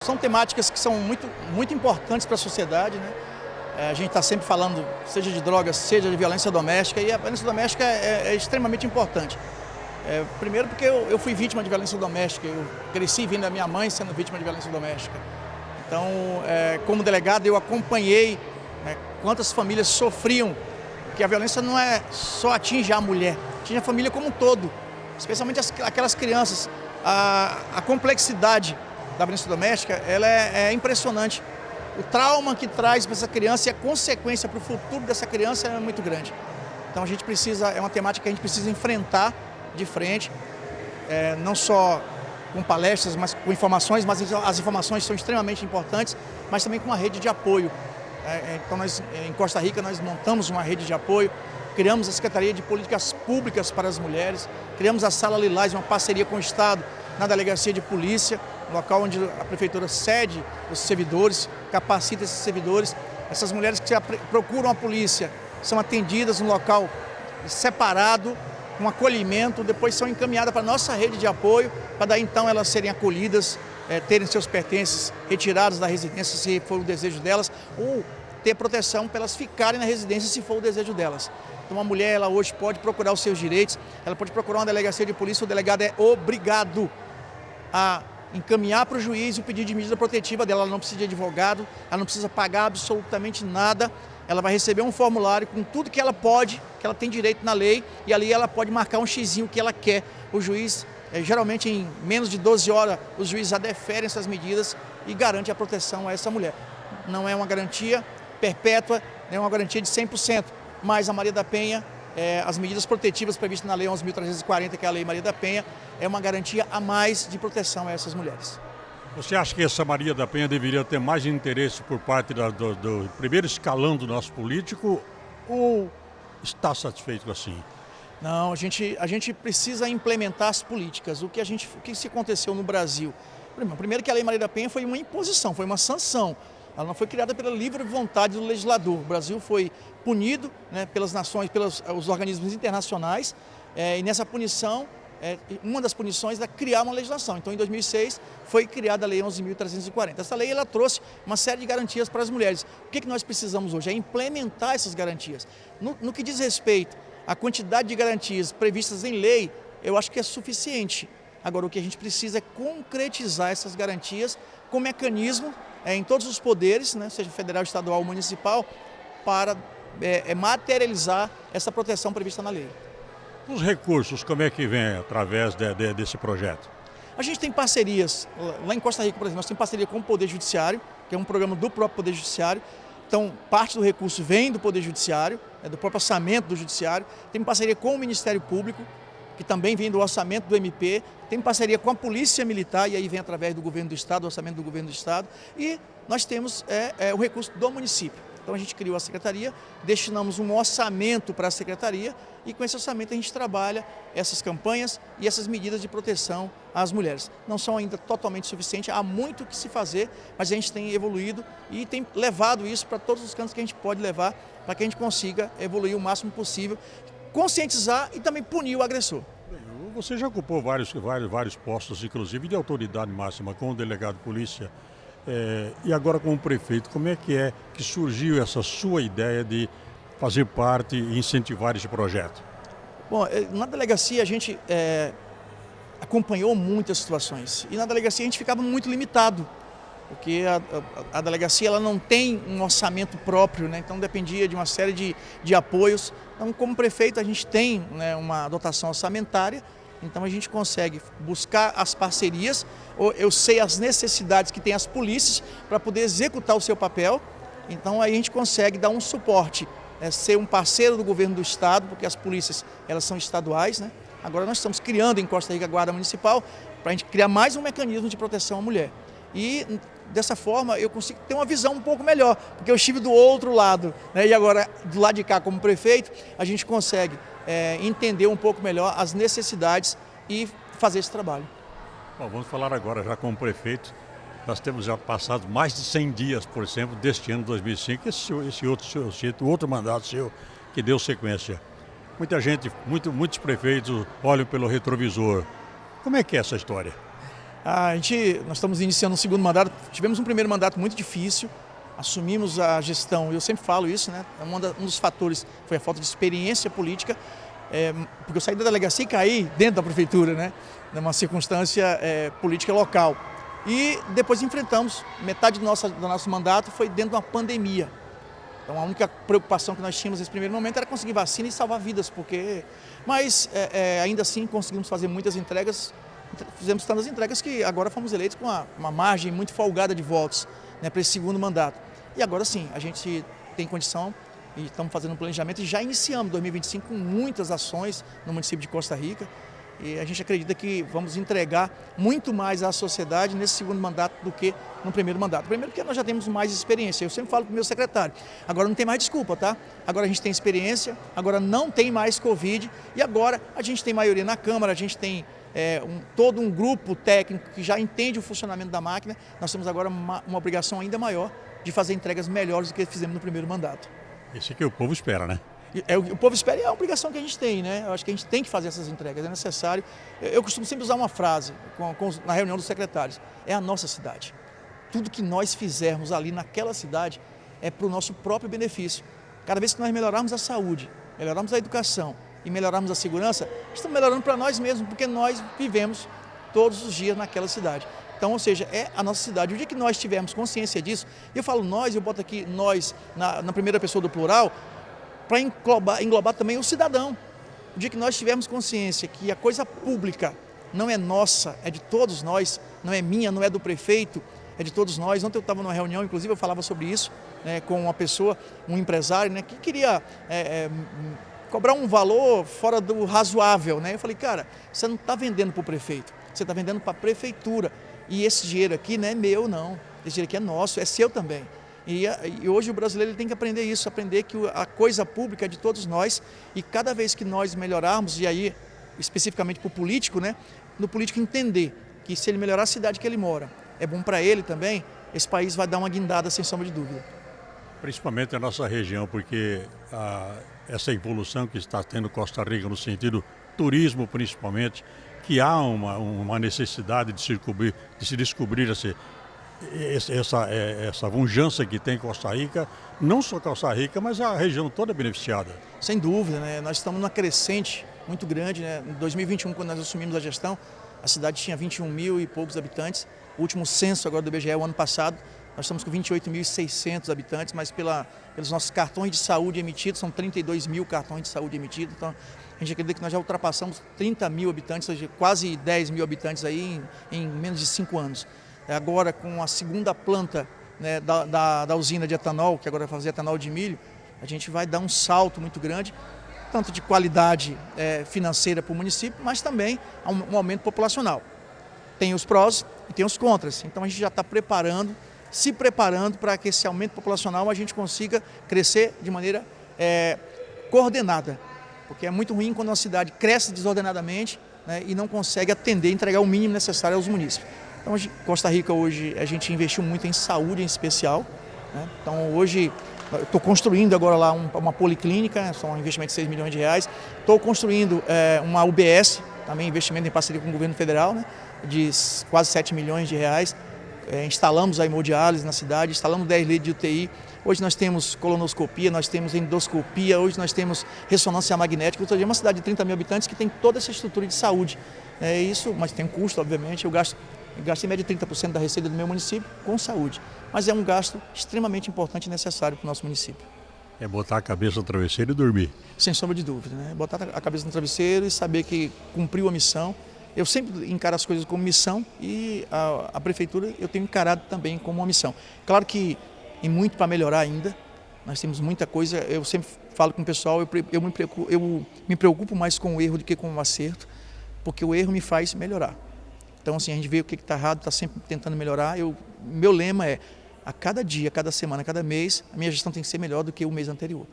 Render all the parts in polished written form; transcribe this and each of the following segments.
São temáticas que são muito importantes para a sociedade, né? A gente está sempre falando, seja de drogas, seja de violência doméstica, e a violência doméstica é extremamente importante. Primeiro porque eu fui vítima de violência doméstica, eu cresci vendo a minha mãe sendo vítima de violência doméstica. Então, como delegado, eu acompanhei, né, quantas famílias sofriam, porque a violência não é só atinge a mulher, atinge a família como um todo, especialmente aquelas crianças. A complexidade da violência doméstica, ela é impressionante. O trauma que traz para essa criança e a consequência para o futuro dessa criança é muito grande. Então a gente precisa, é uma temática que a gente precisa enfrentar de frente, não só com palestras, mas com informações, mas as informações são extremamente importantes, mas também com uma rede de apoio. Então nós, em Costa Rica, nós montamos uma rede de apoio, criamos a Secretaria de Políticas Públicas para as Mulheres, criamos a Sala Lilás, uma parceria com o Estado, na Delegacia de Polícia, local onde a Prefeitura cede os servidores, capacita esses servidores. Essas mulheres que procuram a polícia são atendidas num local separado, com acolhimento, depois são encaminhadas para a nossa rede de apoio, para daí então elas serem acolhidas, terem seus pertences retirados da residência, se for o desejo delas, ou ter proteção para elas ficarem na residência, se for o desejo delas. Então uma mulher, ela hoje pode procurar os seus direitos, ela pode procurar uma delegacia de polícia, o delegado é obrigado a encaminhar para o juiz o pedido de medida protetiva dela. Ela não precisa de advogado, ela não precisa pagar absolutamente nada, ela vai receber um formulário com tudo que ela pode, que ela tem direito na lei, e ali ela pode marcar um xizinho que ela quer. O juiz, geralmente em menos de 12 horas, os juízes já deferem essas medidas e garante a proteção a essa mulher. Não é uma garantia perpétua, não é uma garantia de 100%, mas a Maria da Penha, as medidas protetivas previstas na Lei 11.340, que é a Lei Maria da Penha, é uma garantia a mais de proteção a essas mulheres. Você acha que essa Maria da Penha deveria ter mais interesse por parte do primeiro escalão do nosso político ou está satisfeito assim? Não, a gente precisa implementar as políticas. O que se aconteceu no Brasil? Primeiro que a Lei Maria da Penha foi uma imposição, foi uma sanção. Ela não foi criada pela livre vontade do legislador. O Brasil foi punido, né, pelas nações, pelos organismos internacionais, e nessa punição, uma das punições é criar uma legislação. Então, em 2006, foi criada a Lei 11.340. Essa lei ela trouxe uma série de garantias para as mulheres. O que nós precisamos hoje? É implementar essas garantias. No que diz respeito à quantidade de garantias previstas em lei, eu acho que é suficiente. Agora, o que a gente precisa é concretizar essas garantias com mecanismo em todos os poderes, né, seja federal, estadual ou municipal, para materializar essa proteção prevista na lei. Os recursos, como é que vem através desse projeto? A gente tem parcerias, lá em Costa Rica, por exemplo, nós temos parceria com o Poder Judiciário, que é um programa do próprio Poder Judiciário. Então, parte do recurso vem do Poder Judiciário, do próprio orçamento do Judiciário. Tem parceria com o Ministério Público, que também vem do orçamento do MP. Tem parceria com a Polícia Militar, e aí vem através do Governo do Estado, do orçamento do Governo do Estado. E nós temos o recurso do município. Então a gente criou a secretaria, destinamos um orçamento para a secretaria e com esse orçamento a gente trabalha essas campanhas e essas medidas de proteção às mulheres. Não são ainda totalmente suficientes, há muito que se fazer, mas a gente tem evoluído e tem levado isso para todos os cantos que a gente pode levar, para que a gente consiga evoluir o máximo possível, conscientizar e também punir o agressor. Você já ocupou vários postos, inclusive de autoridade máxima, como delegado de polícia, e agora como prefeito. Como é que surgiu essa sua ideia de fazer parte e incentivar esse projeto? Bom, na delegacia a gente acompanhou muitas situações e na delegacia a gente ficava muito limitado, porque a delegacia ela não tem um orçamento próprio, né? Então dependia de uma série de apoios. Então, como prefeito, a gente tem, né, uma dotação orçamentária, então a gente consegue buscar as parcerias, eu sei as necessidades que tem as polícias para poder executar o seu papel, então aí a gente consegue dar um suporte, ser um parceiro do governo do estado, porque as polícias elas são estaduais, né? Agora nós estamos criando em Costa Rica a Guarda Municipal para a gente criar mais um mecanismo de proteção à mulher. E dessa forma eu consigo ter uma visão um pouco melhor, porque eu estive do outro lado, né? E agora do lado de cá como prefeito a gente consegue entender um pouco melhor as necessidades e fazer esse trabalho. Bom, vamos falar agora já como prefeito. Nós temos já passado mais de 100 dias, por exemplo, deste ano 2005, esse outro mandato seu que deu sequência. Muita gente, muitos prefeitos olham pelo retrovisor. Como é que é essa história? Nós estamos iniciando um segundo mandato, tivemos um primeiro mandato muito difícil, assumimos a gestão, eu sempre falo isso, né? Um dos fatores foi a falta de experiência política, porque eu saí da delegacia e caí dentro da prefeitura, né? Numa circunstância política local. E depois enfrentamos, metade do nosso mandato foi dentro de uma pandemia. Então a única preocupação que nós tínhamos nesse primeiro momento era conseguir vacina e salvar vidas, mas ainda assim conseguimos fazer muitas entregas. Fizemos tantas entregas que agora fomos eleitos com uma margem muito folgada de votos, né, para esse segundo mandato. E agora sim, a gente tem condição e estamos fazendo um planejamento e já iniciamos 2025 com muitas ações no município de Costa Rica. E a gente acredita que vamos entregar muito mais à sociedade nesse segundo mandato do que no primeiro mandato. Primeiro porque nós já temos mais experiência, eu sempre falo para o meu secretário, agora não tem mais desculpa, tá? Agora a gente tem experiência, agora não tem mais Covid e agora a gente tem maioria na Câmara, a gente tem todo um grupo técnico que já entende o funcionamento da máquina. Nós temos agora uma obrigação ainda maior de fazer entregas melhores do que fizemos no primeiro mandato. Isso é que o povo espera, né? O povo espera e é a obrigação que a gente tem, né? Eu acho que a gente tem que fazer essas entregas, é necessário. Eu costumo sempre usar uma frase na reunião dos secretários: é a nossa cidade. Tudo que nós fizermos ali naquela cidade é para o nosso próprio benefício. Cada vez que nós melhorarmos a saúde, melhorarmos a educação e melhorarmos a segurança, estamos melhorando para nós mesmos, porque nós vivemos todos os dias naquela cidade. Então, ou seja, é a nossa cidade. O dia que nós tivermos consciência disso, eu falo nós, eu boto aqui nós na primeira pessoa do plural, para englobar também o cidadão. O dia que nós tivermos consciência que a coisa pública não é nossa, é de todos nós, não é minha, não é do prefeito, é de todos nós. Ontem eu estava numa reunião, inclusive eu falava sobre isso, né, com uma pessoa, um empresário, né, que queria cobrar um valor fora do razoável, né? Eu falei, cara, você não está vendendo para o prefeito, você está vendendo para a prefeitura. E esse dinheiro aqui não é meu, não. Esse dinheiro aqui é nosso, é seu também. E hoje o brasileiro tem que aprender isso, aprender que a coisa pública é de todos nós. E cada vez que nós melhorarmos, e aí especificamente para o político, né? No político entender que se ele melhorar a cidade que ele mora, é bom para ele também, esse país vai dar uma guindada sem sombra de dúvida. Principalmente a nossa região, porque essa evolução que está tendo Costa Rica no sentido turismo principalmente, que há uma necessidade de se descobrir essa pujança que tem Costa Rica, não só Costa Rica, mas a região toda beneficiada. Sem dúvida, né? Nós estamos numa crescente muito grande, né? Em 2021, quando nós assumimos a gestão, a cidade tinha 21 mil e poucos habitantes. O último censo agora do IBGE, o ano passado, nós estamos com 28.600 habitantes, mas pelos nossos cartões de saúde emitidos, são 32 mil cartões de saúde emitidos. Então, a gente acredita que nós já ultrapassamos 30 mil habitantes, ou seja, quase 10 mil habitantes aí em menos de 5 anos. Agora, com a segunda planta, né, da usina de etanol, que agora vai fazer etanol de milho, a gente vai dar um salto muito grande, tanto de qualidade financeira para o município, mas também um aumento populacional. Tem os prós e tem os contras. Então, a gente já está se preparando para que esse aumento populacional a gente consiga crescer de maneira coordenada. Porque é muito ruim quando uma cidade cresce desordenadamente, né, e não consegue atender, entregar o mínimo necessário aos munícipes. Então, Costa Rica hoje, a gente investiu muito em saúde em especial, né? Então, hoje, estou construindo agora lá uma policlínica, são um investimento de 6 milhões de reais. Estou construindo uma UBS, também investimento em parceria com o governo federal, né, de quase 7 milhões de reais. Instalamos a hemodiálise na cidade, instalamos 10 leitos de UTI. Hoje nós temos colonoscopia, nós temos endoscopia, hoje nós temos ressonância magnética. Ou seja, é uma cidade de 30 mil habitantes que tem toda essa estrutura de saúde. Isso, mas tem um custo, obviamente. Eu gasto em média 30% da receita do meu município com saúde. Mas é um gasto extremamente importante e necessário para o nosso município. É botar a cabeça no travesseiro e dormir. Sem sombra de dúvida, né? Botar a cabeça no travesseiro e saber que cumpriu a missão. Eu sempre encaro as coisas como missão e a prefeitura eu tenho encarado também como uma missão. Claro que tem muito para melhorar ainda, nós temos muita coisa. Eu sempre falo com o pessoal, eu me preocupo mais com o erro do que com o acerto, porque o erro me faz melhorar. Então, assim, a gente vê o que está errado, está sempre tentando melhorar. Meu lema é, a cada dia, a cada semana, a cada mês, a minha gestão tem que ser melhor do que o mês anterior.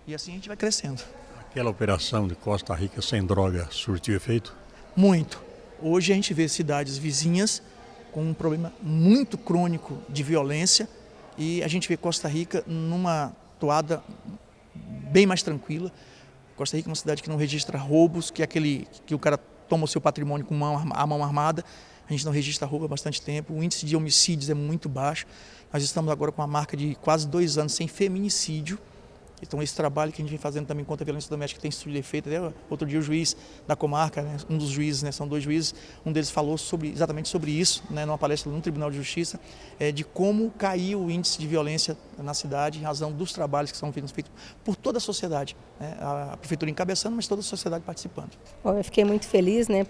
E assim a gente vai crescendo. Aquela operação de Costa Rica sem droga surtiu efeito? Muito. Hoje a gente vê cidades vizinhas com um problema muito crônico de violência e a gente vê Costa Rica numa toada bem mais tranquila. Costa Rica é uma cidade que não registra roubos, que é aquele que o cara toma o seu patrimônio com a mão armada. a gente não registra roubo há bastante tempo, o índice de homicídios é muito baixo. Nós estamos agora com uma marca de quase 2 anos sem feminicídio. Então esse trabalho que a gente vem fazendo também contra a violência doméstica tem sido feito. Até outro dia o juiz da comarca, né, um dos juízes, né, são 2 juízes, um deles falou exatamente sobre isso, né, numa palestra no Tribunal de Justiça, de como caiu o índice de violência na cidade em razão dos trabalhos que são feitos por toda a sociedade, né, a prefeitura encabeçando, mas toda a sociedade participando. Bom, eu fiquei muito feliz, né,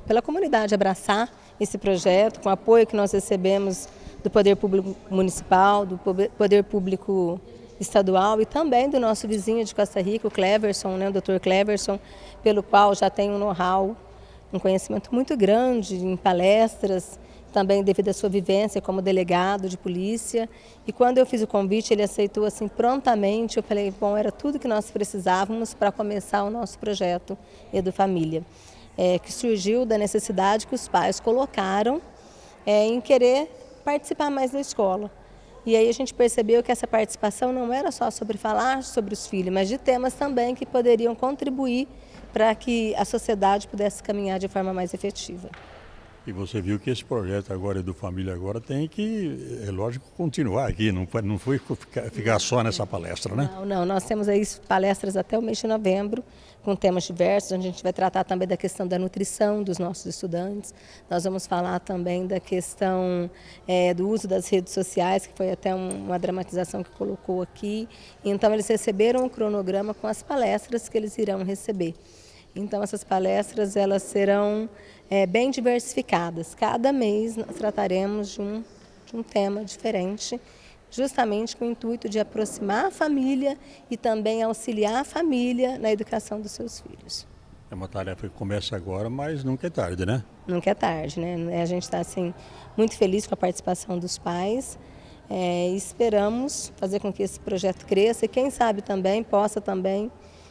pela comunidade abraçar esse projeto, com o apoio que nós recebemos do Poder Público Municipal, do Poder Público Estadual e também do nosso vizinho de Costa Rica, o Cleverson, né, o Dr. Cleverson, pelo qual já tem um know-how, um conhecimento muito grande em palestras, também devido à sua vivência como delegado de polícia. E quando eu fiz o convite, ele aceitou assim prontamente. Eu falei, bom, era tudo que nós precisávamos para começar o nosso projeto Edufamília, que surgiu da necessidade que os pais colocaram em querer participar mais da escola. E aí a gente percebeu que essa participação não era só sobre falar sobre os filhos, mas de temas também que poderiam contribuir para que a sociedade pudesse caminhar de forma mais efetiva. E você viu que esse projeto agora do Família Agora tem que, é lógico, continuar aqui, não foi ficar só nessa palestra, né? Não, nós temos aí palestras até o mês de novembro, com temas diversos, onde a gente vai tratar também da questão da nutrição dos nossos estudantes. Nós vamos falar também da questão do uso das redes sociais, que foi até uma dramatização que colocou aqui. Então, eles receberam um cronograma com as palestras que eles irão receber. Então, essas palestras elas serão bem diversificadas. Cada mês nós trataremos de um tema diferente, justamente com o intuito de aproximar a família e também auxiliar a família na educação dos seus filhos. É uma tarefa que começa agora, mas nunca é tarde, né? Nunca é tarde, né? A gente está assim, muito feliz com a participação dos pais. Esperamos fazer com que esse projeto cresça e quem sabe também possa também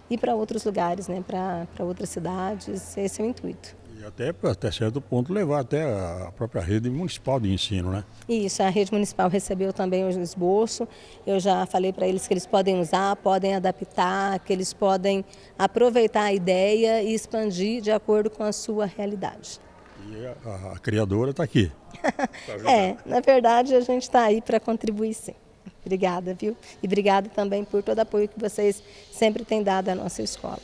ir para outros lugares, né? Para outras cidades. Esse é o intuito. E até certo ponto levar até a própria rede municipal de ensino, né? Isso, a rede municipal recebeu também o esboço. Eu já falei para eles que eles podem usar, podem adaptar, que eles podem aproveitar a ideia e expandir de acordo com a sua realidade. E a criadora está aqui. Na verdade a gente está aí para contribuir sim. Obrigada, viu? E obrigada também por todo o apoio que vocês sempre têm dado à nossa escola.